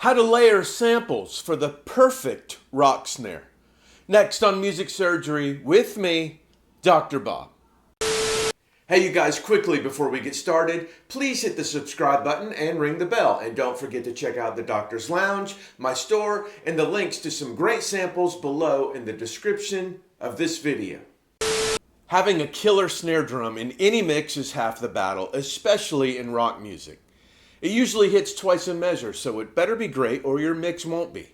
How to layer samples for the perfect rock snare. Next on Music Surgery with me, Dr. Bob. Hey you guys, quickly before we get started, please hit the subscribe button and ring the bell. And don't forget to check out the Doctor's Lounge, my store, and the links to some great samples below in the description of this video. Having a killer snare drum in any mix is half the battle, especially in rock music. It usually hits twice a measure, so it better be great or your mix won't be.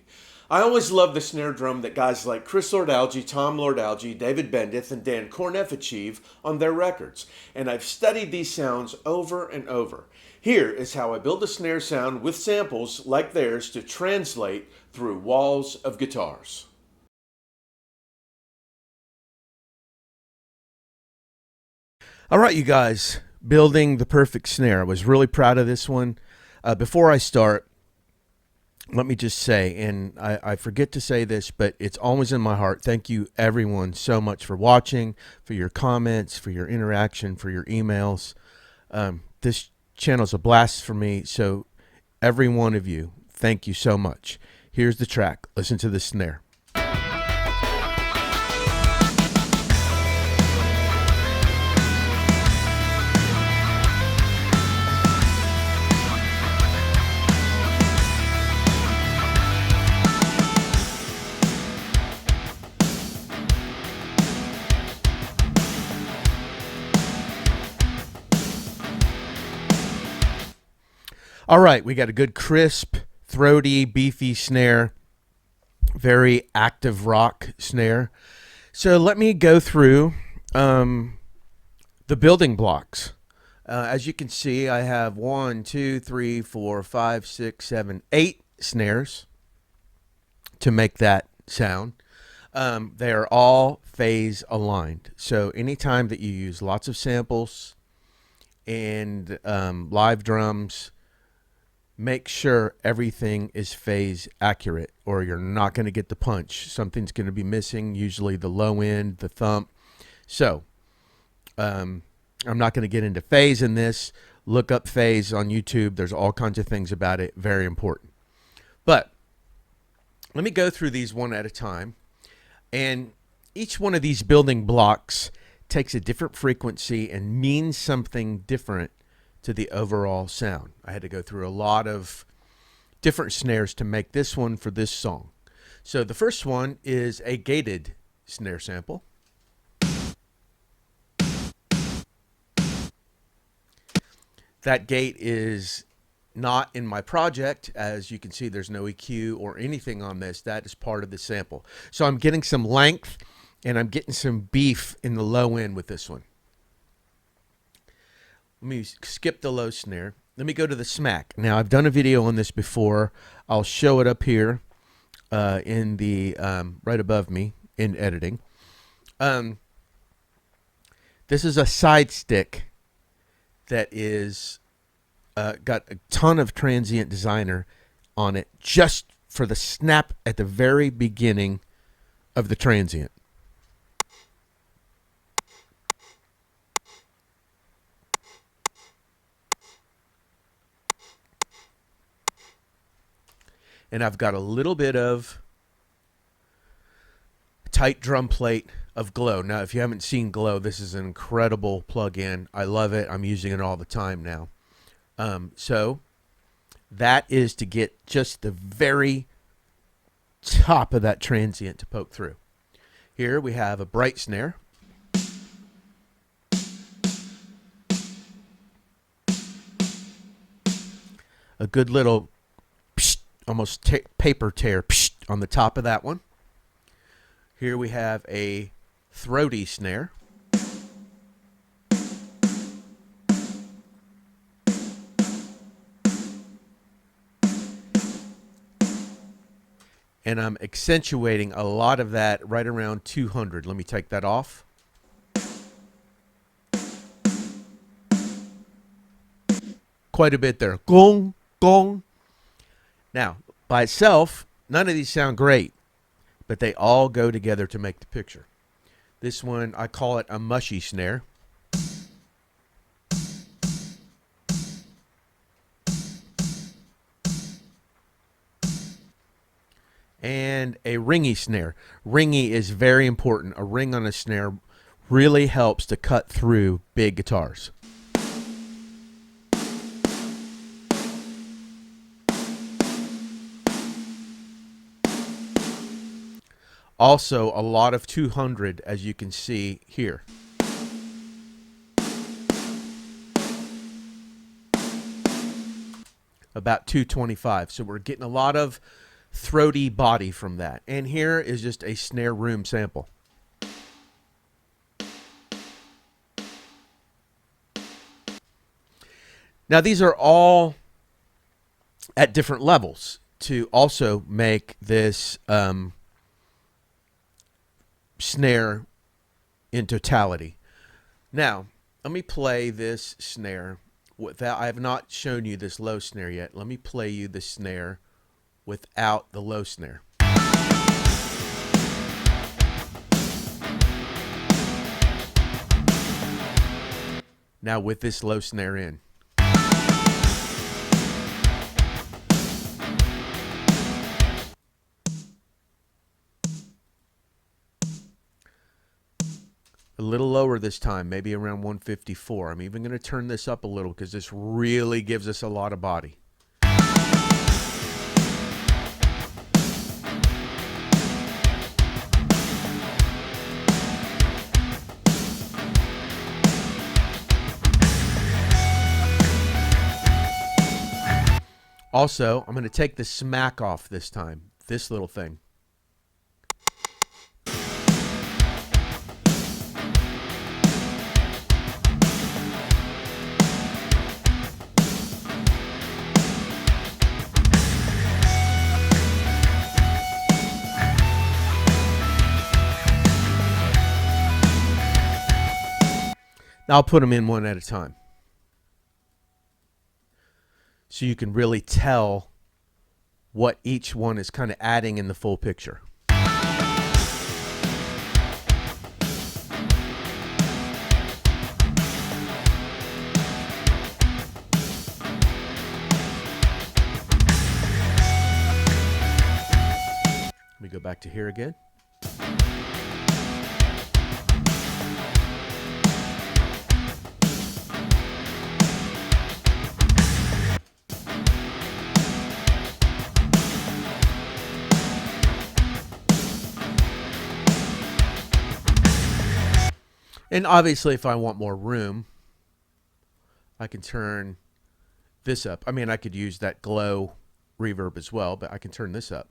I always love the snare drum that guys like Chris Lord-Alge, Tom Lord-Alge, David Bendeth, and Dan Korneff achieve on their records, and I've studied these sounds over and over. Here is how I build a snare sound with samples like theirs to translate through walls of guitars. All right, you guys, building the perfect snare. I was really proud of this one. Before I start, let me just say, and I forget to say this, but it's always in my heart. Thank you, everyone, so much for watching, for your comments, for your interaction, for your emails. This channel is a blast for me, so every one of you, thank you so much. Here's the track. Listen to the snare. All right, we got a good crisp, throaty, beefy snare, very active rock snare. So let me go through the building blocks. As you can see, I have 1, 2, 3, 4, 5, 6, 7, 8 snares to make that sound. They are all phase aligned. So anytime that you use lots of samples and live drums, make sure everything is phase accurate or you're not going to get the punch. Something's going to be missing, usually the low end, the thump. So I'm not going to get into phase in this. Look up phase on YouTube. There's all kinds of things about it. Very important. But let me go through these one at a time. And each one of these building blocks takes a different frequency and means something different to the overall sound. I had to go through a lot of different snares to make this one for this song. So the first one is a gated snare sample. That gate is not in my project. As you can see, there's no EQ or anything on this. That is part of the sample. So I'm getting some length and I'm getting some beef in the low end with this one. Let me skip the low snare. Let me go to the smack. Now, I've done a video on this before. I'll show it up here in the right above me in editing. This is a side stick that is got a ton of transient designer on it just for the snap at the very beginning of the transient. And I've got a little bit of tight drum plate of glow. Now, if you haven't seen glow, this is an incredible plug-in. I love it. I'm using it all the time now. So that is to get just the very top of that transient to poke through. Here we have a bright snare. A good little almost paper tear on the top of that one. Here we have a throaty snare. And I'm accentuating a lot of that right around 200. Let me take that off. Quite a bit there. Gong, gong. Now, by itself, none of these sound great, but they all go together to make the picture. This one, I call it a mushy snare. and a ringy snare. Ringy is very important. A ring on a snare really helps to cut through big guitars. Also, a lot of 200, as you can see here. About 225. So we're getting a lot of throaty body from that. And here is just a snare room sample. Now these are all at different levels to also make this snare in totality. Now, let me play this snare without, I have not shown you this low snare yet. Let me play you the snare without the low snare. Now with this low snare in. A little lower this time, maybe around 154. I'm even going to turn this up a little because this really gives us a lot of body. Also, I'm going to take the smack off this time, this little thing. Now I'll put them in one at a time, so you can really tell what each one is kind of adding in the full picture. Let me go back to here again. And obviously, if I want more room, I can turn this up. I mean, I could use that glow reverb as well, but I can turn this up.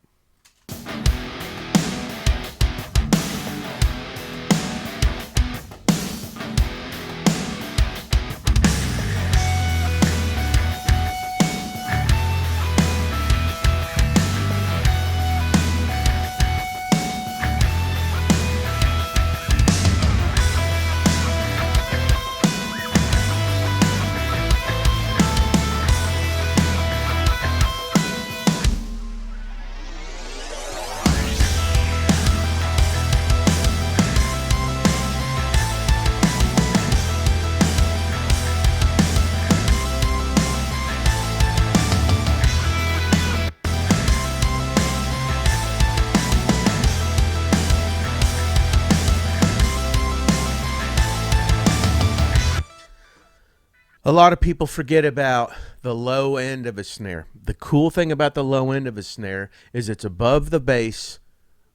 A lot of people forget about the low end of a snare. The cool thing about the low end of a snare is it's above the bass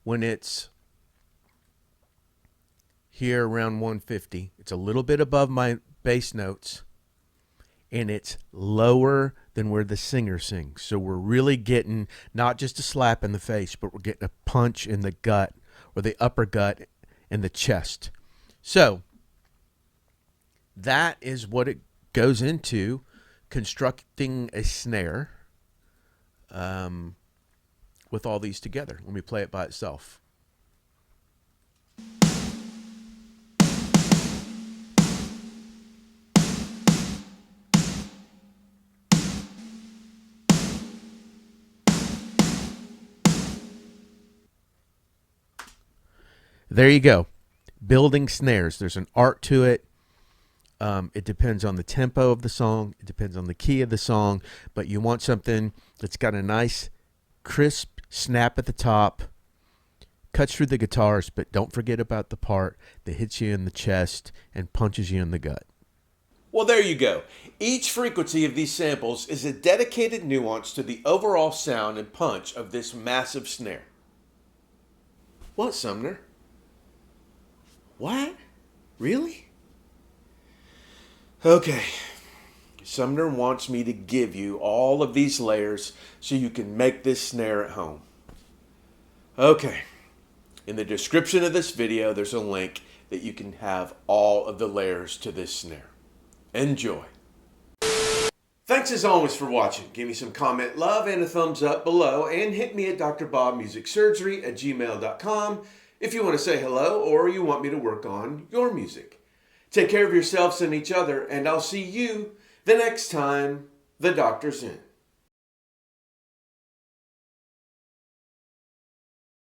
when it's here around 150. It's a little bit above my bass notes, and it's lower than where the singer sings. So we're really getting not just a slap in the face, but we're getting a punch in the gut or the upper gut and the chest. So that is what it goes into constructing a snare with all these together. Let me play it by itself. There you go. Building snares. There's an art to it. It depends on the tempo of the song. It depends on the key of the song. But you want something that's got a nice, crisp snap at the top, cuts through the guitars, but don't forget about the part that hits you in the chest and punches you in the gut. Well, there you go. Each frequency of these samples is a dedicated nuance to the overall sound and punch of this massive snare. What, Sumner? What? Really? Okay. Sumner wants me to give you all of these layers so you can make this snare at home. Okay. In the description of this video, there's a link that you can have all of the layers to this snare. Enjoy. Thanks as always for watching. Give me some comment love and a thumbs up below, and hit me at drbobmusicsurgery@gmail.com if you want to say hello or you want me to work on your music. Take care of yourselves and each other, and I'll see you the next time the doctor's in.